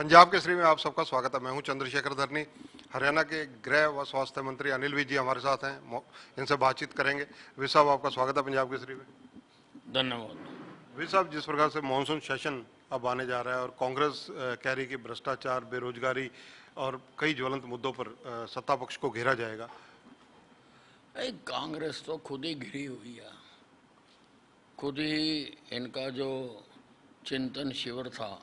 पंजाब केसरी में आप सबका स्वागत है। मैं हूं चंद्रशेखर धरनी। हरियाणा के गृह व स्वास्थ्य मंत्री अनिल विज जी हमारे साथ हैं, इनसे बातचीत करेंगे। विज साहब, आपका स्वागत है पंजाब केसरी में। धन्यवाद। विज साहब, जिस प्रकार से मानसून सेशन अब आने जा रहा है और कांग्रेस कह रही कि भ्रष्टाचार, बेरोजगारी और कई ज्वलंत मुद्दों पर सत्ता पक्ष को घेरा जाएगा। कांग्रेस तो खुद ही घिरी हुई है। खुद ही इनका जो चिंतन शिविर था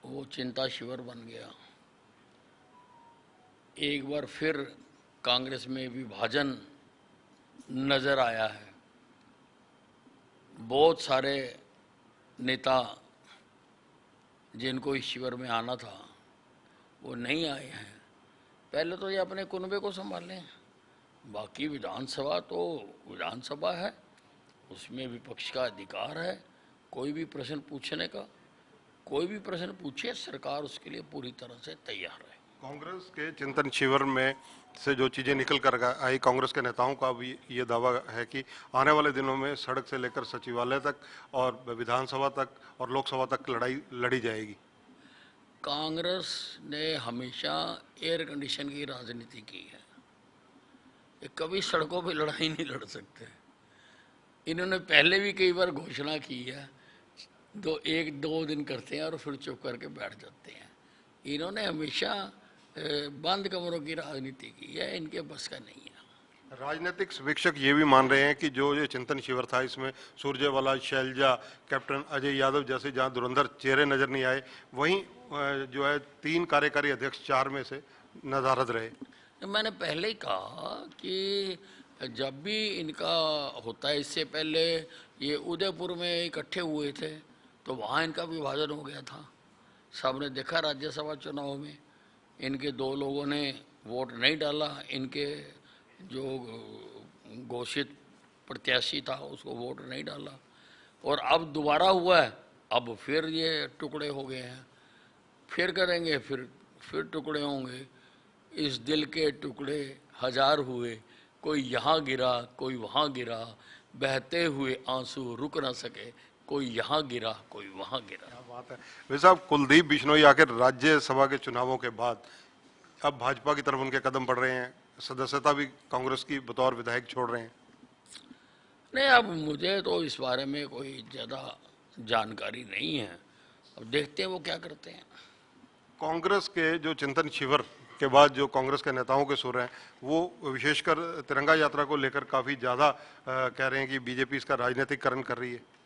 वो चिंता शिविर बन गया। एक बार फिर कांग्रेस में विभाजन नजर आया है। बहुत सारे नेता जिनको इस शिविर में आना था वो नहीं आए हैं। पहले तो ये अपने कुनबे को संभालें। बाकी विधानसभा तो विधानसभा है, उसमें विपक्ष का अधिकार है कोई भी प्रश्न पूछने का। कोई भी प्रश्न पूछे, सरकार उसके लिए पूरी तरह से तैयार है। कांग्रेस के चिंतन शिविर में से जो चीजें निकल कर आई, कांग्रेस के नेताओं का भी ये दावा है कि आने वाले दिनों में सड़क से लेकर सचिवालय तक और विधानसभा तक और लोकसभा तक लड़ाई लड़ी जाएगी। कांग्रेस ने हमेशा एयर कंडीशन की राजनीति की है। ये कभी सड़कों पे लड़ाई नहीं लड़ सकते। इन्होंने पहले भी कई बार घोषणा की है, एक दो दिन करते हैं और फिर चुप करके बैठ जाते हैं। इन्होंने हमेशा बंद कमरों की राजनीति की है, इनके बस का नहीं है। राजनीतिक समीक्षक ये भी मान रहे हैं कि जो ये चिंतन शिविर था, इसमें सुरजेवाला, शैलजा, कैप्टन अजय यादव जैसे जहां धुरंधर चेहरे नजर नहीं आए, वहीं जो है 3 कार्यकारी अध्यक्ष 4 में से नदारद रहे। मैंने पहले ही कहा कि जब भी इनका होता है, इससे पहले ये उदयपुर में इकट्ठे हुए थे तो वहाँ इनका विभाजन हो गया था। सबने देखा राज्यसभा चुनाव में इनके 2 लोगों ने वोट नहीं डाला, इनके जो घोषित प्रत्याशी था उसको वोट नहीं डाला। और अब दोबारा हुआ है, अब फिर ये टुकड़े हो गए हैं। फिर करेंगे, फिर टुकड़े होंगे। इस दिल के टुकड़े हजार हुए, कोई यहाँ गिरा कोई वहाँ गिरा, बहते हुए आंसू रुक ना सके, कोई यहाँ गिरा कोई वहाँ गिरा। क्या बात है। वैसे साहब, कुलदीप बिश्नोई आखिर राज्यसभा के चुनावों के बाद अब भाजपा की तरफ उनके कदम बढ़ रहे हैं, सदस्यता भी कांग्रेस की बतौर विधायक छोड़ रहे हैं। नहीं, अब मुझे तो इस बारे में कोई ज़्यादा जानकारी नहीं है। अब देखते हैं वो क्या करते हैं। कांग्रेस के जो चिंतन शिविर के बाद जो कांग्रेस के नेताओं के सुर हैं, वो विशेषकर तिरंगा यात्रा को लेकर काफी ज्यादा कह रहे हैं कि बीजेपी इसका राजनीतिकरण कर रही है।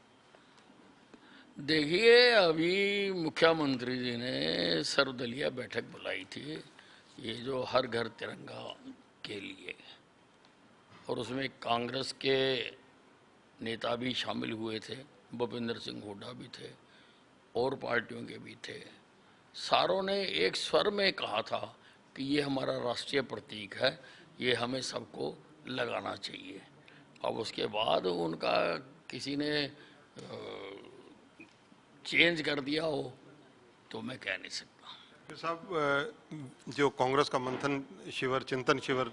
देखिए, अभी मुख्यमंत्री जी ने सर्वदलीय बैठक बुलाई थी, ये जो हर घर तिरंगा के लिए, और उसमें कांग्रेस के नेता भी शामिल हुए थे, भूपेंद्र सिंह हुड्डा भी थे और पार्टियों के भी थे। सारों ने एक स्वर में कहा था कि ये हमारा राष्ट्रीय प्रतीक है, ये हमें सबको लगाना चाहिए। अब उसके बाद उनका किसी ने चेंज कर दिया हो तो मैं कह नहीं सकता। साहब, जो कांग्रेस का मंथन शिविर, चिंतन शिविर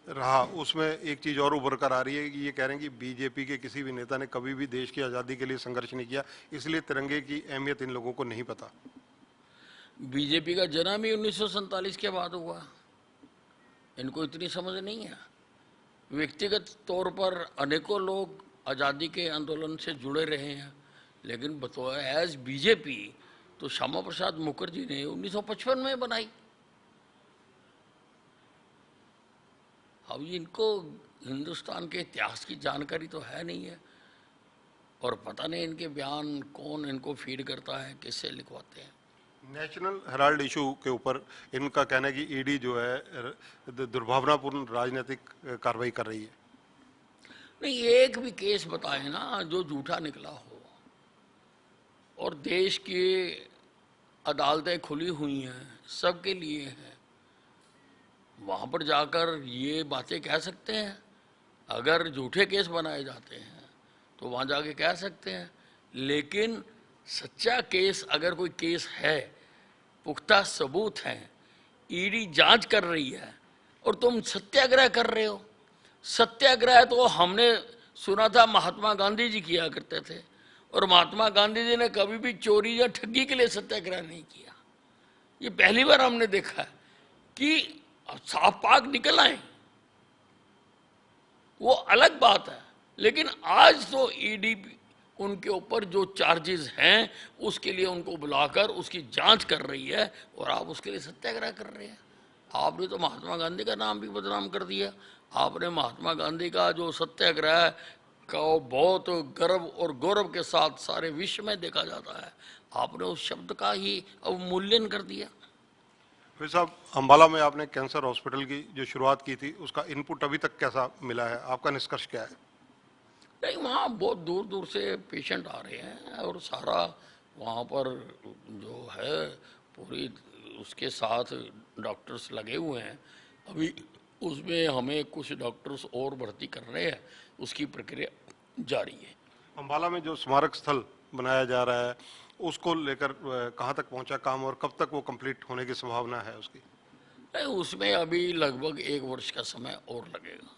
रहा, उसमें एक चीज और उभर कर आ रही है कि ये कह रहे हैं कि बीजेपी के किसी भी नेता ने कभी भी देश की आज़ादी के लिए संघर्ष नहीं किया, इसलिए तिरंगे की अहमियत इन लोगों को नहीं पता। बीजेपी का जन्म ही 1947 के बाद हुआ, इनको इतनी समझ नहीं है। व्यक्तिगत तौर पर अनेकों लोग आज़ादी के आंदोलन से जुड़े रहे हैं, लेकिन बतौर एज बीजेपी तो श्यामा प्रसाद मुखर्जी ने 1955 में बनाई। अब इनको हिंदुस्तान के इतिहास की जानकारी तो है नहीं है, और पता नहीं इनके बयान कौन इनको फीड करता है, किससे लिखवाते हैं। नेशनल हेराल्ड इशू के ऊपर इनका कहना है कि ईडी जो है दुर्भावनापूर्ण राजनीतिक कार्रवाई कर रही है। नहीं, एक भी केस बताए ना जो झूठा निकला हो, और देश की अदालतें खुली हुई हैं, सबके लिए हैं, वहाँ पर जाकर ये बातें कह सकते हैं। अगर झूठे केस बनाए जाते हैं तो वहाँ जाके कह सकते हैं, लेकिन सच्चा केस, अगर कोई केस है, पुख्ता सबूत हैं, ईडी जांच कर रही है और तुम सत्याग्रह कर रहे हो। सत्याग्रह तो हमने सुना था महात्मा गांधी जी किया करते थे, और महात्मा गांधी जी ने कभी भी चोरी या ठगी के लिए सत्याग्रह नहीं किया। ये पहली बार हमने देखा है कि साफ पाक निकल आए, वो अलग बात है। लेकिन आज तो ईडी उनके ऊपर जो चार्जेस हैं उसके लिए उनको बुलाकर उसकी जांच कर रही है और आप उसके लिए सत्याग्रह कर रहे हैं। आपने तो महात्मा गांधी का नाम भी बदनाम कर दिया। आपने महात्मा गांधी का जो सत्याग्रह का बहुत गर्व और गौरव के साथ सारे विश्व में देखा जाता है, आपने उस शब्द का ही अवमूल्यन कर दिया। फिर साहब, अम्बाला में आपने कैंसर हॉस्पिटल की जो शुरुआत की थी उसका इनपुट अभी तक कैसा मिला है, आपका निष्कर्ष क्या है? नहीं, वहाँ बहुत दूर दूर से पेशेंट आ रहे हैं और सारा वहाँ पर जो है पूरी उसके साथ डॉक्टर्स लगे हुए हैं। अभी उसमें हमें कुछ डॉक्टर्स और भर्ती कर रहे हैं, उसकी प्रक्रिया जारी है। अम्बाला में जो स्मारक स्थल बनाया जा रहा है उसको लेकर कहाँ तक पहुँचा काम और कब तक वो कंप्लीट होने की संभावना है उसकी? नहीं, उसमें अभी लगभग 1 वर्ष का समय और लगेगा,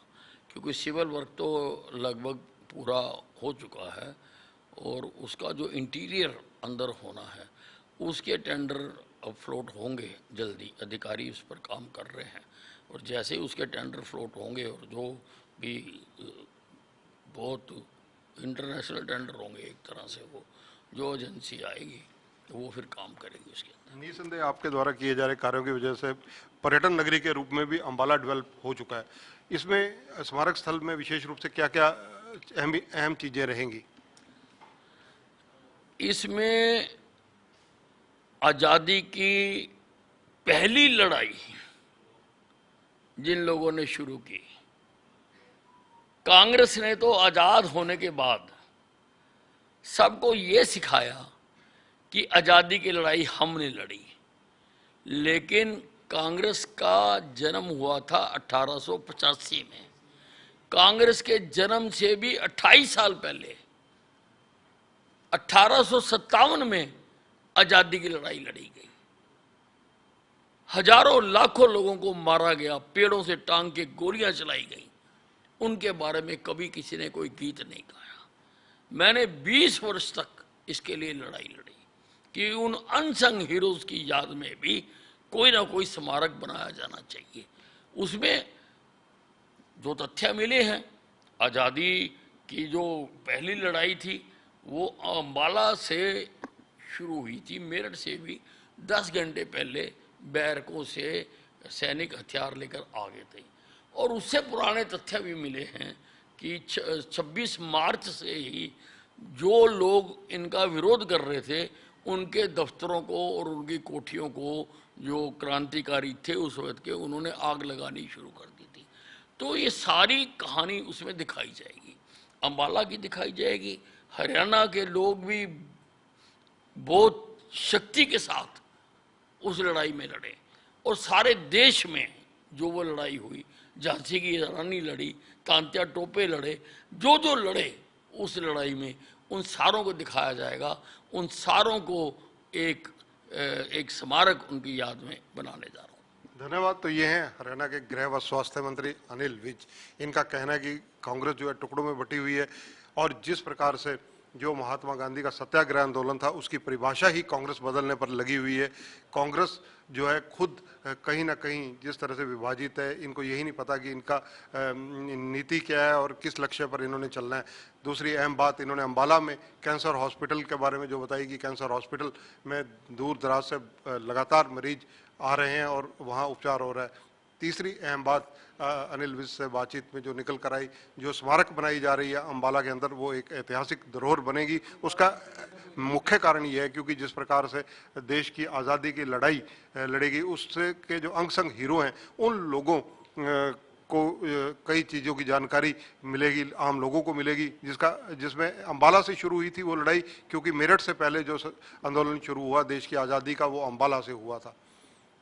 क्योंकि सिविल वर्क तो लगभग पूरा हो चुका है और उसका जो इंटीरियर अंदर होना है उसके टेंडर अब फ्लोट होंगे जल्दी। अधिकारी उस पर काम कर रहे हैं और जैसे ही उसके टेंडर फ्लोट होंगे और जो भी बहुत इंटरनेशनल टेंडर होंगे एक तरह से, वो जो एजेंसी आएगी तो वो फिर काम करेगी उसके अंदर। निसंदेह आपके द्वारा किए जा रहे कार्यों की वजह से पर्यटन नगरी के रूप में भी अम्बाला डेवलप हो चुका है। इसमें स्मारक स्थल में विशेष रूप से क्या क्या अहम चीजें रहेंगी? इसमें आज़ादी की पहली लड़ाई जिन लोगों ने शुरू की, कांग्रेस ने तो आज़ाद होने के बाद सबको ये सिखाया कि आज़ादी की लड़ाई हमने लड़ी, लेकिन कांग्रेस का जन्म हुआ था 1885 में। कांग्रेस के जन्म से भी 28 साल पहले 1857 में आज़ादी की लड़ाई लड़ी गई। हजारों लाखों लोगों को मारा गया, पेड़ों से टांग के गोलियां चलाई गई। उनके बारे में कभी किसी ने कोई गीत नहीं गाया। मैंने 20 वर्ष तक इसके लिए लड़ाई लड़ी कि उन अनसंग हीरोज की याद में भी कोई ना कोई स्मारक बनाया जाना चाहिए। उसमें जो तथ्य मिले हैं, आज़ादी की जो पहली लड़ाई थी वो अम्बाला से शुरू हुई थी। मेरठ से भी 10 घंटे पहले बैरकों से सैनिक हथियार लेकर आ गए थे। और उससे पुराने तथ्य भी मिले हैं कि 26 मार्च से ही जो लोग इनका विरोध कर रहे थे उनके दफ्तरों को और उनकी कोठियों को जो क्रांतिकारी थे उस वक्त के, उन्होंने आग लगानी शुरू कर दी थी। तो ये सारी कहानी उसमें दिखाई जाएगी, अम्बाला की दिखाई जाएगी। हरियाणा के लोग भी बहुत शक्ति के साथ उस लड़ाई में लड़े और सारे देश में जो वो लड़ाई हुई, झांसी की रानी लड़ी, तांत्या टोपे लड़े, जो जो लड़े उस लड़ाई में, उन सारों को दिखाया जाएगा। उन सारों को एक स्मारक उनकी याद में बनाने जा रहा हूँ। धन्यवाद। तो ये हैं हरियाणा के गृह व स्वास्थ्य मंत्री अनिल विज। इनका कहना है कि कांग्रेस जो है टुकड़ों में बटी हुई है और जिस प्रकार से जो महात्मा गांधी का सत्याग्रह आंदोलन था उसकी परिभाषा ही कांग्रेस बदलने पर लगी हुई है। कांग्रेस जो है खुद कहीं ना कहीं जिस तरह से विभाजित है, इनको यही नहीं पता कि इनका नीति क्या है और किस लक्ष्य पर इन्होंने चलना है। दूसरी अहम बात इन्होंने अम्बाला में कैंसर हॉस्पिटल के बारे में जो बताई कि कैंसर हॉस्पिटल में दूर दराज से लगातार मरीज आ रहे हैं और वहाँ उपचार हो रहा है। तीसरी अहम बात अनिल विज से बातचीत में जो निकल कर आई, जो स्मारक बनाई जा रही है अम्बाला के अंदर वो एक ऐतिहासिक धरोहर बनेगी। उसका मुख्य कारण ये है क्योंकि जिस प्रकार से देश की आज़ादी की लड़ाई लड़ेगी उससे के जो अंग संग हीरो हैं उन लोगों को कई चीज़ों की जानकारी मिलेगी, आम लोगों को मिलेगी, जिसमें अम्बाला से शुरू हुई थी वो लड़ाई, क्योंकि मेरठ से पहले जो आंदोलन शुरू हुआ देश की आज़ादी का वो अम्बाला से हुआ था।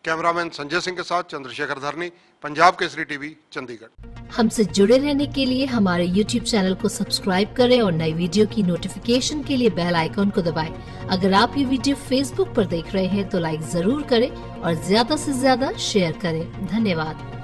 कैमरामैन संजय सिंह के साथ चंद्रशेखर धरनी, पंजाब केसरी टीवी, चंडीगढ़। हमसे जुड़े रहने के लिए हमारे YouTube चैनल को सब्सक्राइब करें और नई वीडियो की नोटिफिकेशन के लिए बेल आइकॉन को दबाएं। अगर आप ये वीडियो Facebook पर देख रहे हैं तो लाइक जरूर करें और ज्यादा से ज्यादा शेयर करें। धन्यवाद।